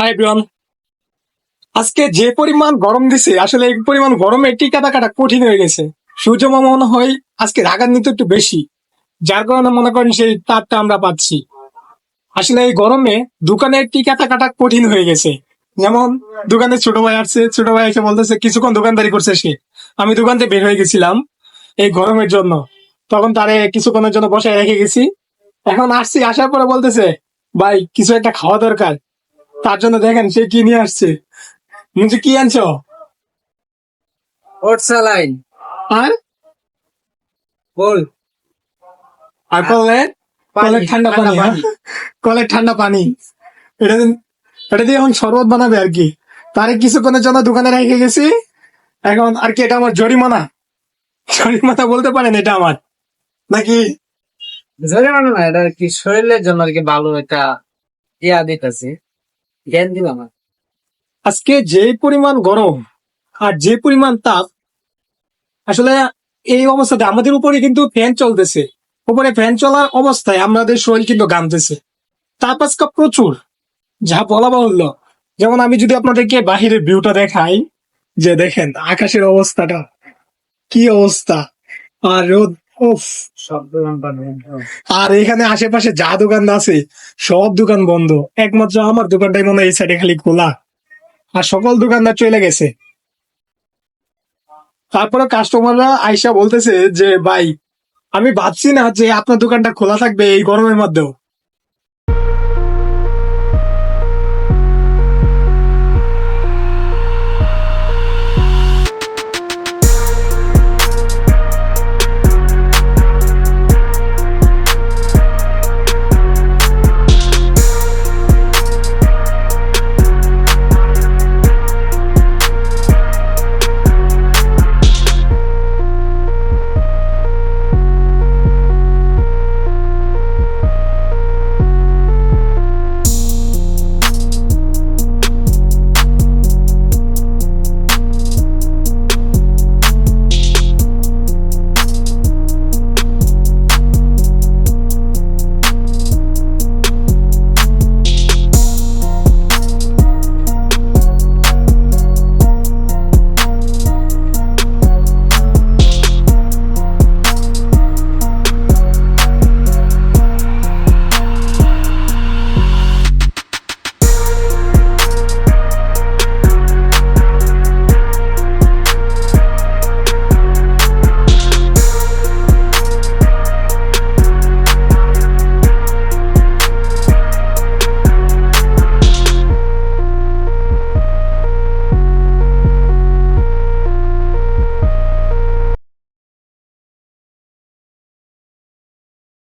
Hi everyone. আজকে যে পরিমাণ গরম দিছে, আসলে এই পরিমাণ গরমে টিকা থাকাটা কঠিন হয়ে গেছে। সূর্য মামা মনে হয় আজকে রাগান্বিত একটু বেশি, যার কারণে মনে করেন সেই তাপটা আমরা পাচ্ছি। আসলে এই গরমে দোকানে টিকা থাকাটা কঠিন হয়ে গেছে। যেমন দোকানে ছোট ভাই আসছে, ছোট ভাই এসে বলতেছে কিছুক্ষণ দোকানদারি করছে সে। আমি দোকান থেকে বের হয়ে গেছিলাম এই গরমের জন্য, তখন তারে কিছুক্ষণের জন্য বসায় রেখে গেছি। এখন আসছি, আসার পরে বলতেছে ভাই কিছু একটা খাওয়া দরকার। তার জন্য দেখেন সে কি নিয়ে আসছে। মুঝে কি আনছো? ওট স্যালাইন আর বল আর কলের পানি কলের ঠান্ডা পানি, হ্যাঁ? কলের ঠান্ডা পানি। এটা এটা দিয়ে এখন শরবত বানাবে আর কি। তারে কিছুক্ষণের জন্য দোকানে রেখে গেছি। এখন আর কি এটা আমার জরিমানা? জরিমানা বলতে পারেন এটা আমার, নাকি? জরিমানা না, এটা আর কি শরীরের জন্য আর কি ভালো একটা দিতেছি, জ্ঞান দিলাম আর আজকে যে পরিমাণ গরম আর যে পরিমাণ তাপ, আসলে এই অবস্থাতে আমাদের উপরে কিন্তু ফ্যান চলতেছে। উপরে ফ্যান চলার অবস্থায় আমাদের শরীর কিন্তু ঘামতেছে। তাপ আজকে প্রচুর, যা বলা বাহুল্য। যেমন আমি যদি আপনাদেরকে বাহিরের ভিউটা দেখাই, যে দেখেন আকাশের অবস্থাটা কি অবস্থা, আর রোদ, উফ। সব দোকান বন্ধ। আর এখানে আশেপাশে যা দোকান আছে সব দোকান বন্ধ, একমাত্র আমার দোকানটাই মনে হয় এই সাইডে খালি খোলা। আর সকল দোকানদার চলে গেছে। তারপরে কাস্টমাররা আইসা বলতেছে যে ভাই, আমি ভাবছি না যে আপনার দোকানটা খোলা থাকবে এই গরমের মধ্যেও।